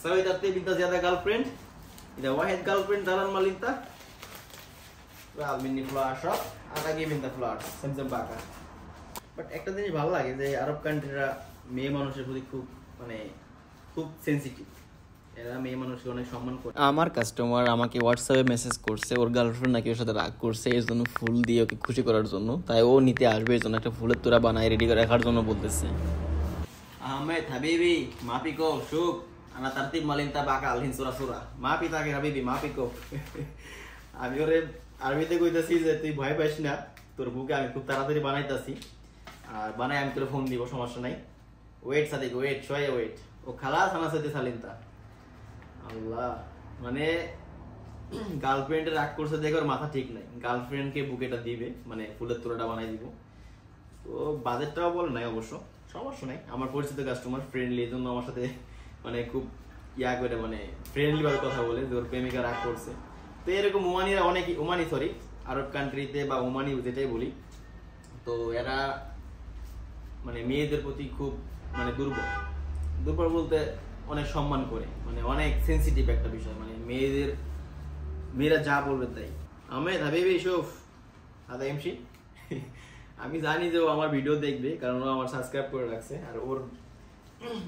سويت بنت زيادة girlfriend إذا واحد girlfriend زعلان مال أنت রাল mini flower shop আটা give in the flowers same same বাকা but একটা জিনিস ভালো লাগে যে আরব কান্ট্রিরা মেয়ে মানুষের প্রতি খুব সেনসিটিভ এরা মেয়ে মানুষকে অনেক সম্মান করে আমার কাস্টমার আমাকে হোয়াটসঅ্যাপে মেসেজ করছে ওর গার্লফ্রেন্ড নাকি ওর সাথে রাগ করছে এর জন্য ফুল দিয়ে ওকে খুশি করার জন্য তাই ও নিতে আসবে এর জন্য একটা ফুলের তোড়া বানায় রেডি করে রাখার জন্য বলতেছে আহমেদ হাবিবি মাপিকো শুক আনা তারতিব মালিনতা বাকা আলহিন সুরা সুরা মাপি তাকে হাবিবি মাপিকো আমি ওরে আরবিতে কইতাছি যে তুই ভয় পাইস না তোর বুকে আমি খুব তাড়াতাড়ি বানাইতাছি আর বানাই আমি তোর ফোন দিব সমস্যা নাই ওয়েট সাদিক ওয়েট শোয়ে ওয়েট ও খালাস আনা সাথে সালিনতা আল্লাহ মানে গার্লফ্রেন্ডের রাগ করছে দেখে ওর মাথা ঠিক নাই গার্লফ্রেন্ডকে বুকেটা দিবে মানে ফুলের তোড়াটা বানাই দিব তো বাজেটটাও বল নাই অবশ্য সমস্যা নাই আমার পরিচিত কাস্টমার ফ্রেন্ডলি এজন্য আমার সাথে মানে খুব ইয়া করে মানে ফ্রেন্ডলি ভাবে কথা বলে যে ওর প্রেমিকা রাগ করছে তো এরকম ওমানিরা অনেক ওমানি সরি আরব কান্ট্রিতে বা ওমানি যেটাই বলি তো এরা মানে মেয়েদের প্রতি খুব মানে দুর্বল বলতে অনেক সম্মান করে মানে অনেক সেনসিটিভ একটা বিষয় মানে মেয়েরা যা বলবে তাই আহমেদ হাবিবি ইউসুফ আদা এমসি আমি জানি যে ও আমার ভিডিও দেখবে কারণ ও আমার সাবস্ক্রাইব করে রাখছে আর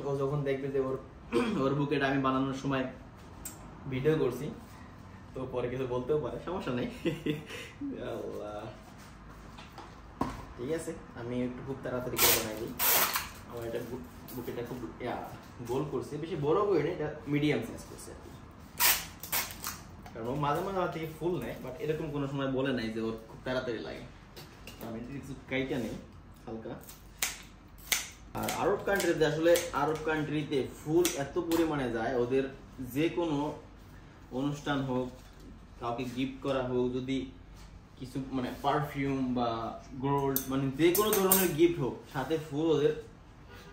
ও যখন দেখবে যে ওর বুকেটা আমি বানানোর সময় ভিডিও করছি তো পরে কিছু বলতেও পারে সমস্যা নেই ঠিক আছে আমি একটু খুব তাড়াতাড়ি করে বানাই দিই আমার এটা বুকেটা খুব গোল করছে বেশি বড় করে নেই এটা মিডিয়াম সাইজ করছে আর কি কারণ ও মাঝে মাঝে আমার থেকে ফুল নেয় বাট এরকম কোনো সময় বলে নাই যে ওর খুব তাড়াতাড়ি লাগে আমি কিছু কাইটা নেই হালকা আর আরব কান্ট্রিতে ফুল এত পরিমাণে যায় ওদের যে কোনো অনুষ্ঠান হোক কাউকে গিফট করা হোক যদি কিছু মানে পারফিউম বা গোল্ড মানে যে কোনো ধরনের গিফট হোক সাথে ওদের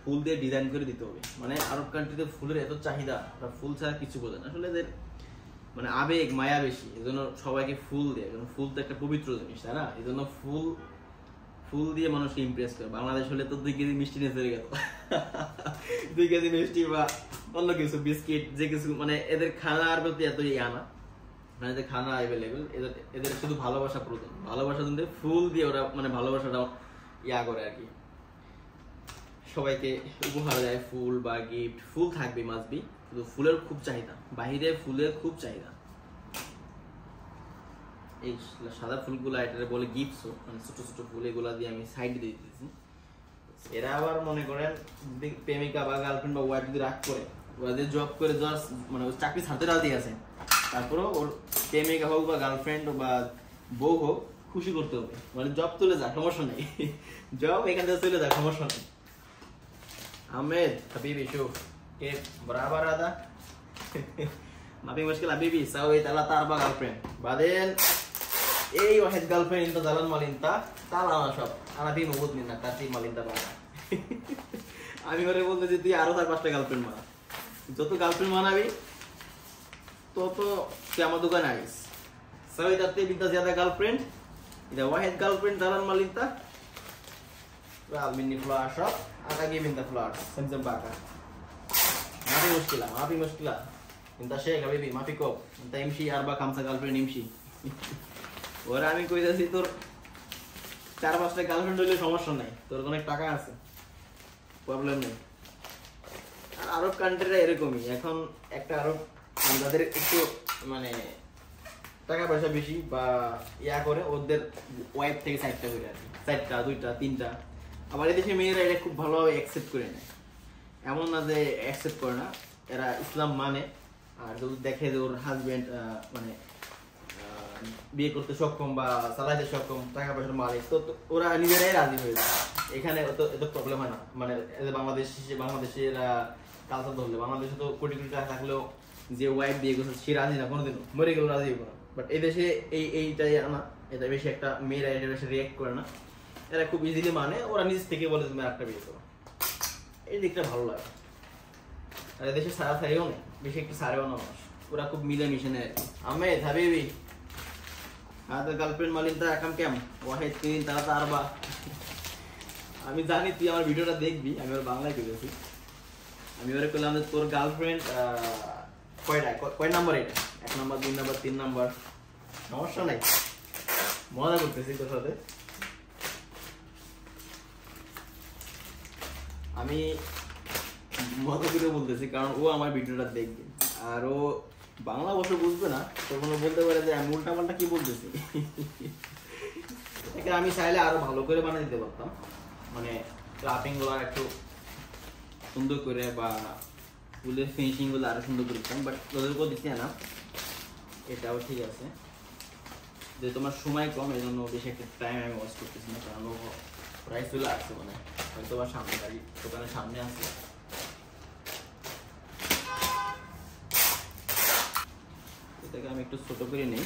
ফুল দিয়ে ডিজাইন করে দিতে হবে মানে আরব কান্ট্রিতে ফুলের এত চাহিদা ওরা ফুল ছাড়া কিছু বোঝে না আসলে এদের মানে আবেগ মায়া বেশি এজন্য সবাইকে ফুল দেয় কারণ ফুল তো একটা পবিত্র জিনিস তাই না এজন্য ফুল দিয়ে মানুষকে ইমপ্রেস করে বাংলাদেশ হলে তো 2 কেজি মিষ্টি নিয়ে চলে গেল 2 কেজি মিষ্টি বা অন্য কিছু বিস্কিট যে কিছু মানে এদের খানার প্রতি এত আনা মানে যে খানা অ্যাভেলেবেল এদের শুধু ভালোবাসা প্রয়োজন ভালোবাসা দিতে ফুল দিয়ে ওরা মানে ভালোবাসাটা করে আর কি সবাইকে উপহার দেয় ফুল বা গিফট ফুল থাকবে মাসবি কিন্তু ফুলের খুব চাহিদা বাহিরে ফুলের খুব চাহিদা এই সাদা ফুলগুলো এটা বলে গিফটস মানে ছোট ছোট ফুল এগুলা দিয়ে আমি সাইডে দিয়ে দিতেছি এরা আবার মনে করেন প্রেমিকা বা গার্লফ্রেন্ড বা ওয়াইফ যদি রাগ করে ওরা যে জব করে জাস্ট মানে চাকরি ছাড়তে রাজি আছে তারপরে ওর প্রেমিকা হোক বা গার্লফ্রেন্ড বা বউ হোক খুশি করতে হবে মানে জব চলে যা সমস্যা নেই জব এখান থেকে চলে যা সমস্যা নেই আহমেদ হাবিবি শুফ কে বরাবর আদা মাফি মুশকিল হাবিবি সাউই তালা তার বা গার্লফ্রেন্ড বাদেন এই ওয়াহিদ গার্লফ্রেন্ড ইনতা জালান মালিনতা তালা না সব আনাবি মুবুদ নিনা তাতি মালিনতা বাবা আমি ওরে বলতে যে তুই আরো 4-5টা গার্লফ্রেন্ড বানা যত গার্লফ্রেন্ড বানাবি তত তুই আমার দোকানে আইস সাউই তাতে বিনতা জিয়াদা গার্লফ্রেন্ড ইদা Wahid girlfriend Jalan মালিনতা রাল mini flower shop আটা give in the flowers same same বাকা মাফি মুশকিলা ইনতা শেখ হাবিবি মাফি কো ইনতা এমসি আরবা খামসা গার্লফ্রেন্ড এমসি ওরা আমি কইতাছি তোর 4-5টা গার্লফ্রেন্ড হইলে সমস্যা নাই তোর অনেক টাকা আছে প্রবলেম নেই আর আরব কান্ট্রিরা এরকমই এখন একটা আরব যাদের একটু মানে টাকা পয়সা বেশি বা করে ওদের ওয়াইফ থেকে 4টা করে আর কি 4টা 2টা 3টা আবার এদেশে মেয়েরা এটা খুব ভালোভাবে অ্যাকসেপ্ট করে নেয় এমন না যে অ্যাকসেপ্ট করে না এরা ইসলাম মানে আর যদি দেখে যে ওর হাজবেন্ড মানে বিয়ে করতে সক্ষম বা চালাইতে সক্ষম টাকা পয়সার মালিক তো ওরা নিজেরাই রাজি হয়ে যায় এখানে এত প্রবলেম হয় না মানে বাংলাদেশে এরা কালচার ধরলে বাংলাদেশে তো কোটি কোটি টাকা থাকলেও যে ওয়াইফ বিয়ে করছে সে রাজি না কোনোদিনও মরে গেলেও রাজি হবে না বাট এই দেশে এইটাই না এটা বেশি একটা মেয়েরা এটা বেশি রিয়াক্ট করে না এরা খুব ইজিলি মানে ওরা নিজ থেকে বলে তুমি একটা বিয়ে করো এই দিকটা ভালো লাগে আর এদেশে সারা সারিও নেই বেশি একটু সারেও না মানুষ ওরা খুব মিলে মিশে নেয় আহমেদ হাবিবি আদা গার্লফ্রেন্ড মালিনতা একাম কেম ওয়াহিদ 3 তারা আরবা আমি জানি তুই আমার ভিডিওটা দেখবি আমি ওর বাংলায় করেছি আমি ওরে কইলাম যে তোর গার্লফ্রেন্ড কয় নাম্বার এটা, 1 নাম্বার 2 নাম্বার 3 নাম্বার, সমস্যা নাই, মজা করতেছি তোর সাথে। আমি মজা করে বলতেছি কারণ ও আমার ভিডিওটা দেখবে, আর ও বাংলা অবশ্য বুঝবে না, তখন বলতে পারে যে আমি উল্টা পাল্টা কি বলতেছি। এটাকে আমি চাইলে আরো ভালো করে বানিয়ে দিতে পারতাম, মানে ক্লাপিং গুলো একটু সুন্দর করে বা ফুলের ফিনিশিং গুলো আরো সুন্দর করে দিতাম, বাট তোদেরকেও দিচ্ছি না, এটাও ঠিক আছে। যে তোমার সময় কম, এই জন্য বেশি একটা টাইম আমি ওয়াস্ট করতেছি না, কারণ ও প্রায় চলে আসছে, মানে হয়তো বা সামনে গাড়ি দোকানের সামনে আছে। এটাকে আমি একটু ছোট করে নিই।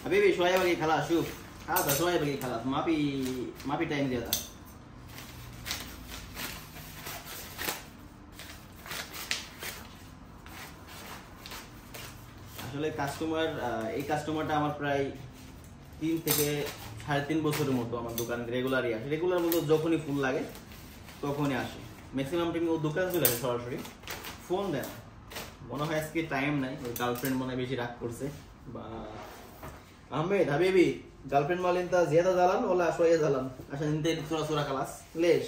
হাবিবি শোয়া বাকি খালা শুভ, হ্যাঁ দা শোয়া বাকি খালা, মাপি টাইম দিয়ে দা। আসলে এই কাস্টমারটা আমার প্রায় 3 থেকে 3.5 বছরের মতো আমার দোকান রেগুলারই আসে। রেগুলার বলতে যখনই ফুল লাগে তখনই আসে, ম্যাক্সিমাম টাইম ও দোকান চলে আসে, সরাসরি ফোন দেয় না। মনে হয় আজকে টাইম নাই, ওর গার্লফ্রেন্ড মনে হয় বেশি রাগ করছে। বা আহমেদ হাবিবি গার্লফ্রেন্ড মালিন তা জিয়াদা জ্বালান ওলা শোয়া জ্বালান, আসা নিতে চোরা খালাস লেশ।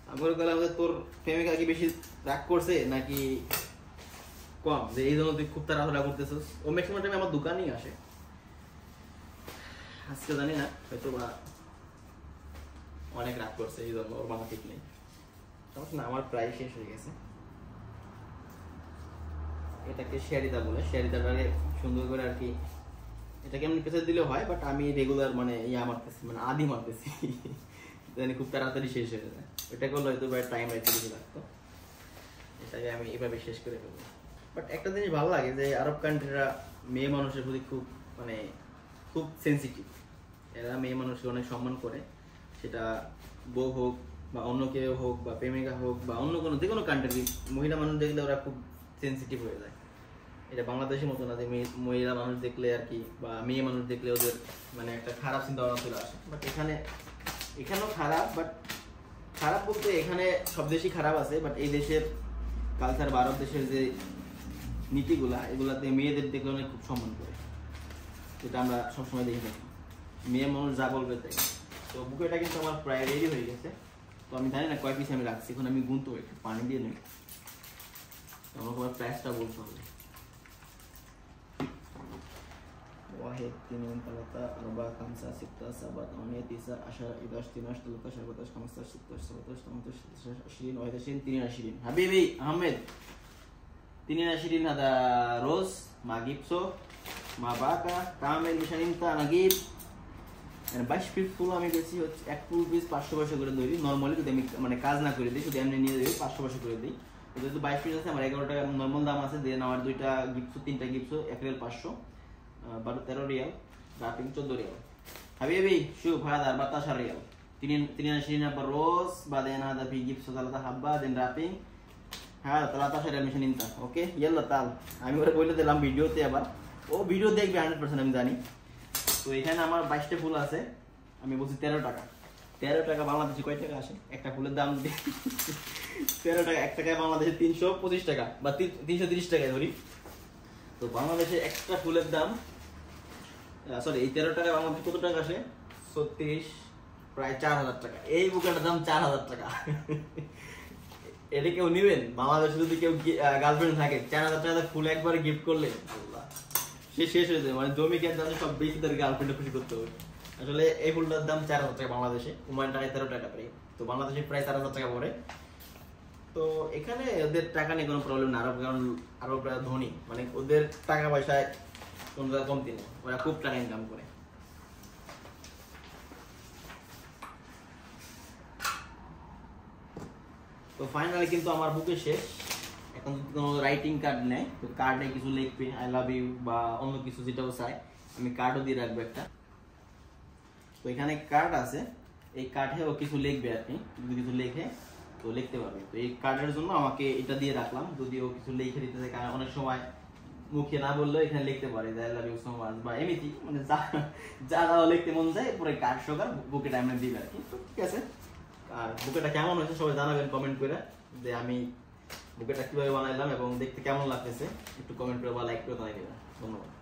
আমি বললাম যে তোর প্রেমিকা কি বেশি রাগ করছে নাকি কম, যে এই জন্য তুই খুব তাড়াহুড়া করতেছিস। ও ম্যাক্সিমাম টাইম আমার দোকানেই আসে, আজকে জানি না হয়তো বা অনেক রাগ করছে, এই জন্য ওর মাথা ঠিক নেই। না, আমার প্রায় শেষ হয়ে গেছে। এটাকে শেয়ারিদা বলে, শেয়ারিদাটাকে সুন্দর করে আর কি এটাকে এমনি পেঁচে দিলেও হয়, বাট আমি রেগুলার মানে মারতেছি, মানে আদি মারতেছি, জানি খুব তাড়াতাড়ি শেষ হয়ে যায়। এটা করলে হয়তো টাইম রাখতে বেশি লাগতো, এটাকে আমি এভাবে শেষ করে ফেলবো। বাট একটা জিনিস ভালো লাগে যে আরব কান্ট্রিরা মেয়ে মানুষের প্রতি খুব সেন্সিটিভ। এরা মেয়ে মানুষকে অনেক সম্মান করে, সেটা বউ হোক বা অন্য কেউ হোক বা প্রেমিকা হোক বা অন্য কোনো যে কোনো কান্ট্রি, মহিলা মানুষ দেখলে ওরা খুব সেন্সিটিভ হয়ে যায়। এটা বাংলাদেশের মতো না যে মহিলা মানুষ দেখলে আর কি বা মেয়ে মানুষ দেখলে ওদের মানে একটা খারাপ চিন্তা ভাবনা চলে আসে। বাট এখানেও খারাপ, বাট খারাপ বলতে এখানে সব দেশই খারাপ আছে, বাট এই দেশের কালচার বা আরব দেশের যে নীতিগুলা, এগুলাতে মেয়েদের দেখলে অনেক খুব সম্মান করে, যেটা আমরা সবসময় দেখে থাকি। মেয়ে মানুষ যা বলবে তাই। তো বুকেটা কিন্তু আমার প্রায় রেডি হয়ে গেছে। তো আমি জানি না কয় পিস আমি রাখছি, এখন আমি গুনতে একটু পানি দিয়ে নিই, আমাকে আমার প্রাইসটা বলতে হবে। 1 2 3 4 4 5 6 7 8 9 10 11 12 13 14 15 16 17 18 19 20 21 Habibi Ahmed 22 هذا روز مع جيبسو مع باكا كامل مشان انت نجيب মানে 22 পিস ফুল আমি গেছি হচ্ছে এক ফুল পিস 500 করে ধরি। নরমালি যদি আমি মানে কাজ না করে দিই, শুধু এমনি নিয়ে যাই 500 করে দিই। তো যেহেতু 22 পিস আছে, আমার 11 টাকা নরমাল দাম আছে। দেন আমার 2টা গিফটসো 3টা গিফটসো 1 রিয়াল 500 13 রিয়াল, রাপিং 14 রিয়াল। Habibi شوف هذا 14 ريال 22 حبة روز، بعدين هذا في جيبسو 3 حبة، بعدين رابينج হ্যাঁ 13 রিয়াল মেশিন নিতা। ওকে ইয়াল্লা তাল আমি ওরা বলে দিলাম ভিডিওতে, আবার ও ভিডিও দেখবে 100% আমি জানি। তো এখানে আমার 22টা ফুল আছে, আমি বলছি 13 টাকা। 13 টাকা বাংলাদেশে কয় টাকা আসে? একটা ফুলের দাম 13 টাকা, 1 টাকায় বাংলাদেশে 325 টাকা বা 330 টাকায় ধরি। তো বাংলাদেশে একটা ফুলের দাম সরি এই 13 টাকায় বাংলাদেশে কত টাকা আসে? 36 প্রায় 4000 টাকা। এই বুকাটার দাম 4000 টাকা। এটা কেউ নিবেন? বাংলাদেশে যদি কেউ গার্লফ্রেন্ড থাকে 4000 টাকা ফুল একবারে গিফট করলে আল্লাহ সে শেষ হয়ে যায়। মানে জমি কেন জানে সব বেশি তার গার্লফ্রেন্ডে খুশি করতে হবে। আসলে এই ফুলটার দাম 4000 টাকা বাংলাদেশে, ওমান টাকায় 13 টাকা প্রায়। তো বাংলাদেশে প্রায় 4000 টাকা পড়ে। তো এখানে ওদের টাকা নিয়ে কোনো প্রবলেম না, আরব কারণ আরবরা ধনী, মানে ওদের টাকা পয়সায় কোনো কমতি নেই, ওরা খুব টাকা ইনকাম করে। তো ফাইনালি কিন্তু আমার বুকে শেষ। এখন যদি কোনো রাইটিং কার্ড নেয়, তো কার্ডে কিছু লিখবে আই লাভ ইউ বা অন্য কিছু যেটাও চাই, আমি কার্ডও দিয়ে রাখবো একটা। তো এখানে কার্ড আছে, এই কার্ডে ও কিছু লিখবে আর কি, যদি কিছু লেখে তো লিখতে পারবে। তো এই কার্ডের জন্য আমাকে এটা দিয়ে রাখলাম, যদি ও কিছু লিখে দিতে চায়, কারণ অনেক সময় মুখে না বললেও এখানে লিখতে পারে যে I love you so much বা এমনি মানে যা লিখতে মন যায় পরে কার্ড সহকার বুকে টাইমে দিবে আর কি। তো ঠিক আছে, আর বুকেটা কেমন হয়েছে সবাই জানাবেন কমেন্ট করে, যে আমি বুকেটা কিভাবে বানাইলাম এবং দেখতে কেমন লাগতেছে একটু কমেন্ট করে বা লাইক করে জানিয়ে দেবেন। ধন্যবাদ।